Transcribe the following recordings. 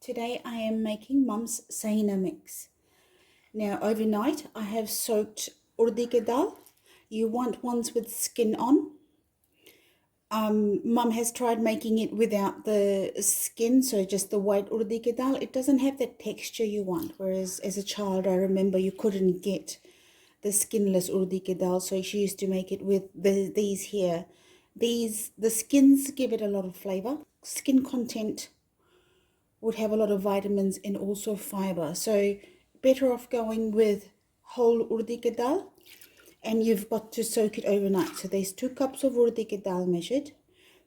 Today I am making Mum's Seina mix. Now overnight I have soaked urdi dal. You want ones with skin on. Mum has tried making it without the skin, so just the white urdi dal. It doesn't have the texture you want, whereas as a child I remember you couldn't get the skinless urdi dal, so she used to make it with these here. The skins give it a lot of flavor. Skin content would have a lot of vitamins and also fiber. So better off going with whole urdi dal, and you've got to soak it overnight. So there's 2 cups of urdi dal measured.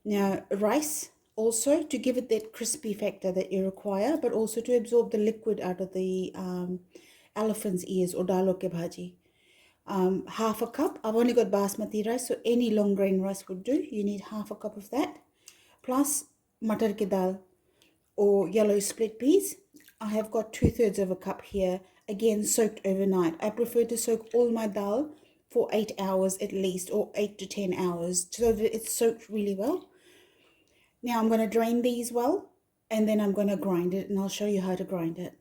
Now rice also to give it that crispy factor that you require, but also to absorb the liquid out of the elephant's ears or Dalo ke bhaji. Half a cup. I've only got basmati rice, so any long grain rice would do. You need half a cup of that, plus matar ki dal or yellow split peas. I have got 2/3 of a cup here, again soaked overnight. I prefer to soak all my dal for 8 hours at least, or 8 to 10 hours, so that it's soaked really well. Now I'm going to drain these well, and then I'm going to grind it, and I'll show you how to grind it.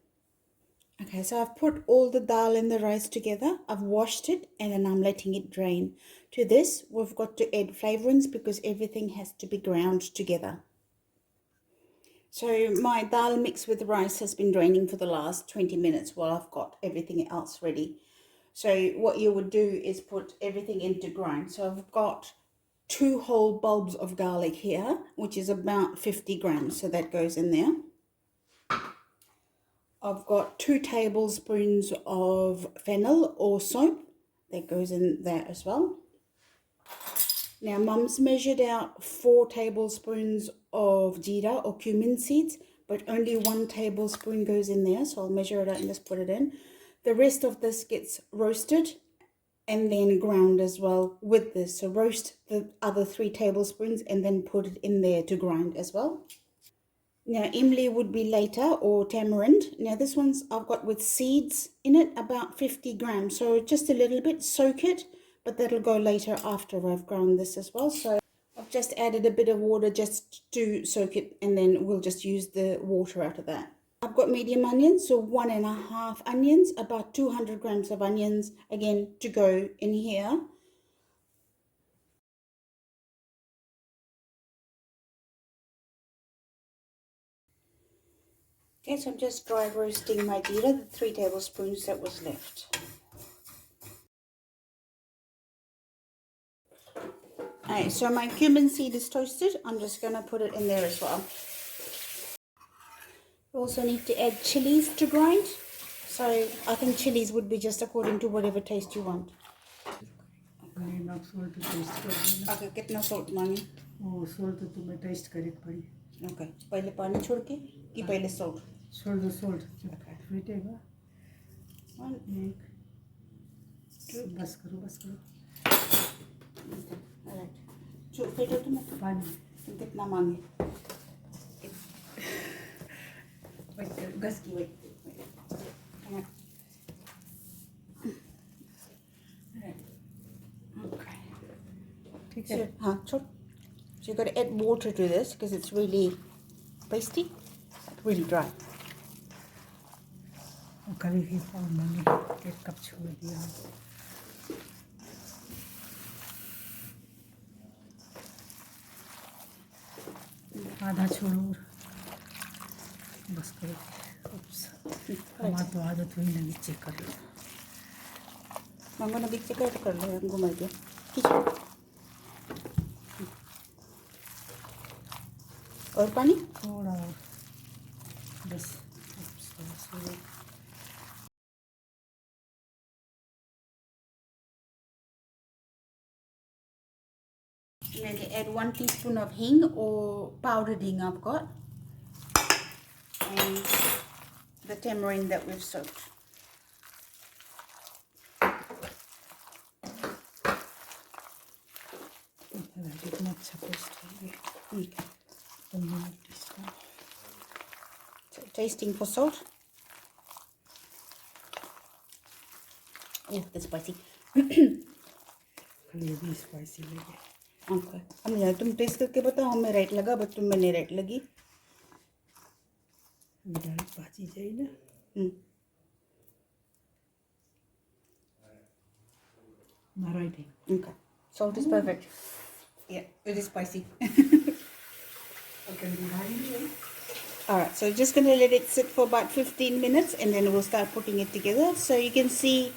Okay, so I've put all the dal and the rice together. I've washed it, and then I'm letting it drain. To this, we've got to add flavorings because everything has to be ground together. So my dal mix with rice has been draining for the last 20 minutes while I've got everything else ready. So what you would do is put everything into grind. So I've got 2 whole bulbs of garlic here, which is about 50 grams. So that goes in there. I've got 2 tablespoons of fennel or soap. That goes in there as well. Now, Mum's measured out 4 tablespoons of jeera or cumin seeds, but only 1 tablespoon goes in there. So I'll measure it out and just put it in. The rest of this gets roasted and then ground as well with this. So roast the other 3 tablespoons and then put it in there to grind as well. Now, imli would be later, or tamarind. Now, this one's I've got with seeds in it, about 50 grams. So just a little bit, soak it, but that'll go later after I've ground this as well. So I've just added a bit of water just to soak it, and then we'll just use the water out of that. I've got medium onions, so 1.5 onions, about 200 grams of onions, again, to go in here. Okay, so I'm just dry roasting my jeera, the 3 tablespoons that was left. Alright, so my cumin seed is toasted. I'm just going to put it in there as well. You also need to add chilies to grind. So I think chilies would be just according to whatever taste you want. Okay, कितना salt मांगे? वो salt तो तुम्हें taste करे पड़ी. Okay, पहले पानी छोड़ के कि पहले salt? छोड़ दो salt. Okay. फीटेगा. 1, 2. बस करो. Alright. जो फेंटो तो मत. पानी. कितना मांगे? Gas की wait. Come on. Okay. ठीक है. हाँ छोड़. So you've got to add water to this because it's really pasty, really dry. कभी भी मैंने 1 कप छोड़ दिया. आधा छोड़ो. बस करो. हमारा तो आदत हुई नहीं चेक कर लो. I'm going to be check कर लो. हम घुमा दिया. किचन. और पानी? थोड़ा और. बस. I'm going to add 1 teaspoon of hing or powdered hing I've got. And the tamarind that we've soaked. So tasting for salt. Oh, that's spicy. ये भी स्पाइसी लगे. Okay. अब यार तुम टेस्ट करके बताओ. हमें राइट लगा, बट तुम्हें नहीं राइट लगी. Direct bhaji Seina. My writing. Okay. Salt is perfect. Yeah, it is spicy. Okay, Alright, so just going to let it sit for about 15 minutes and then we'll start putting it together. So you can see,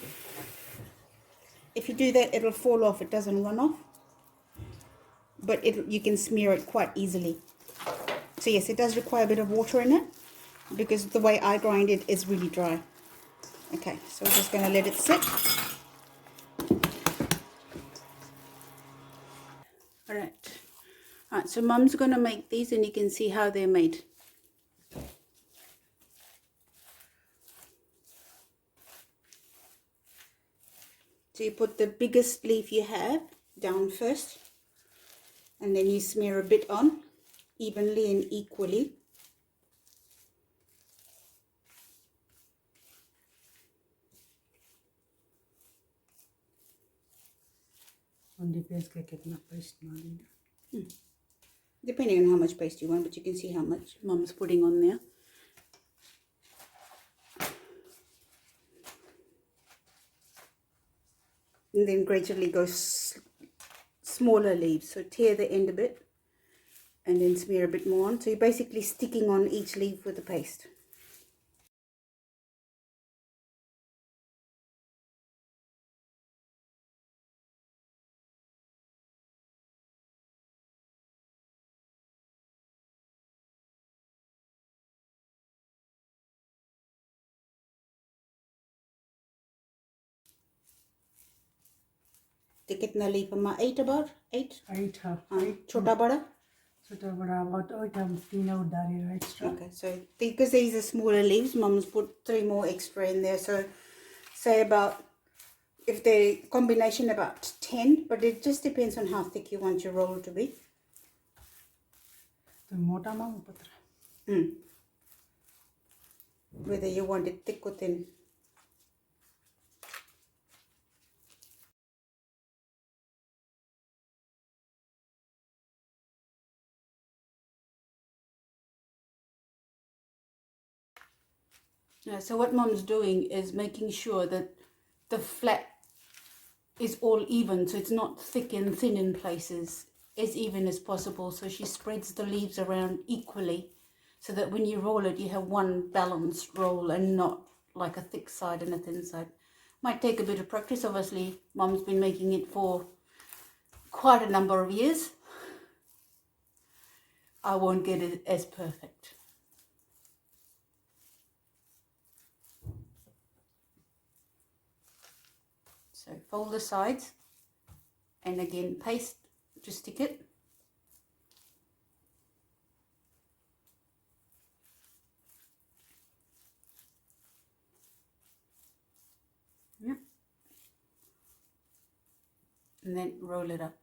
if you do that, it'll fall off. It doesn't run off. But you can smear it quite easily. So yes, it does require a bit of water in it because the way I grind it is really dry. Okay, so we're just going to let it sit. Alright, so Mum's going to make these and you can see how they're made. So you put the biggest leaf you have down first and then you smear a bit on evenly and equally. only paste का कितना paste डालेंगे? Depending on how much paste you want, but you can see how much Mum's putting on there. And then gradually go smaller leaves. So tear the end a bit and then smear a bit more on. So you're basically sticking on each leaf with the paste. तो कितना leaf अम्मा 8 about 8 8 छोटा बड़ा छोटा बड़ा about 8 हम 3 और डालेगा extra. Okay, so because these are smaller leaves, Mum's put 3 more extra in there. So say about, if they combination about 10, but it just depends on how thick you want your roll to be. तो मोटा मांग पत्र. Whether you want it thick or thin. Yeah, so what Mum's doing is making sure that the flat is all even, so it's not thick and thin in places, as even as possible. So she spreads the leaves around equally so that when you roll it, you have one balanced roll and not like a thick side and a thin side. Might take a bit of practice. Obviously, Mum's been making it for quite a number of years. I won't get it as perfect. So fold the sides and again paste to stick it. Yep. And then roll it up.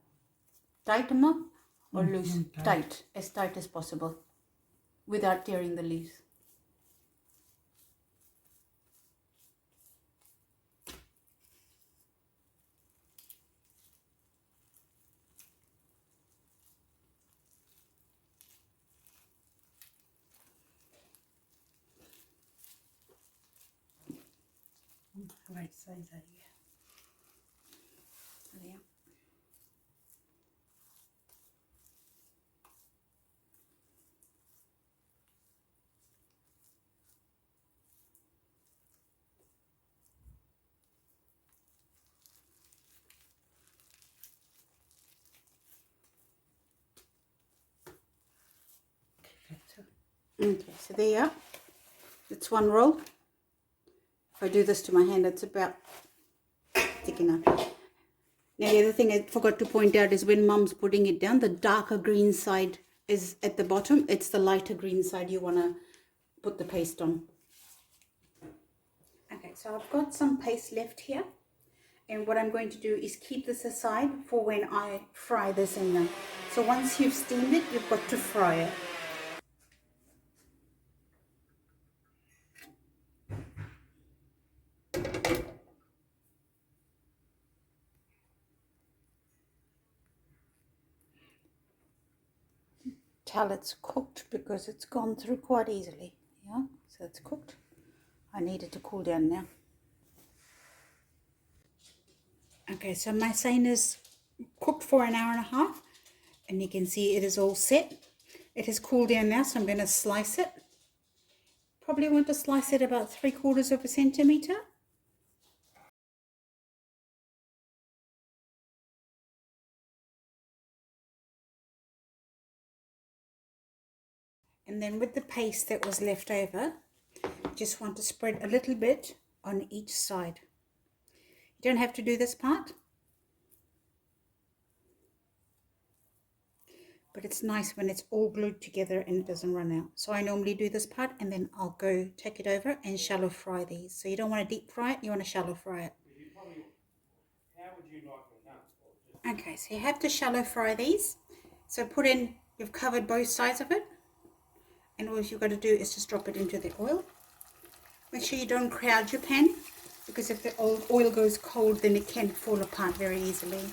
Tight enough or loose? Tight, as tight as possible without tearing the leaves. Right size आ गया. Yeah. Okay, so there you are. It's one roll. If I do this to my hand, it's about thick enough. Now the other thing I forgot to point out is when Mum's putting it down, the darker green side is at the bottom. It's the lighter green side you want to put the paste on. Okay, so I've got some paste left here. And what I'm going to do is keep this aside for when I fry this in there. So once you've steamed it, you've got to fry it. Tell it's cooked because it's gone through quite easily. Yeah, so it's cooked. I need it to cool down now. Okay, so my Seina's cooked for an hour and a half, and you can see it is all set. It has cooled down now, so I'm going to slice it. Probably want to slice it about 3/4 of a centimetre. And then with the paste that was left over, just want to spread a little bit on each side. You don't have to do this part, but it's nice when it's all glued together and it doesn't run out. So I normally do this part and then I'll go take it over and shallow fry these. So you don't want to deep fry it, you want to shallow fry it. Okay, so you have to shallow fry these. So put in, you've covered both sides of it, and all you've got to do is just drop it into the oil. Make sure you don't crowd your pan, because if the oil goes cold, then it can fall apart very easily.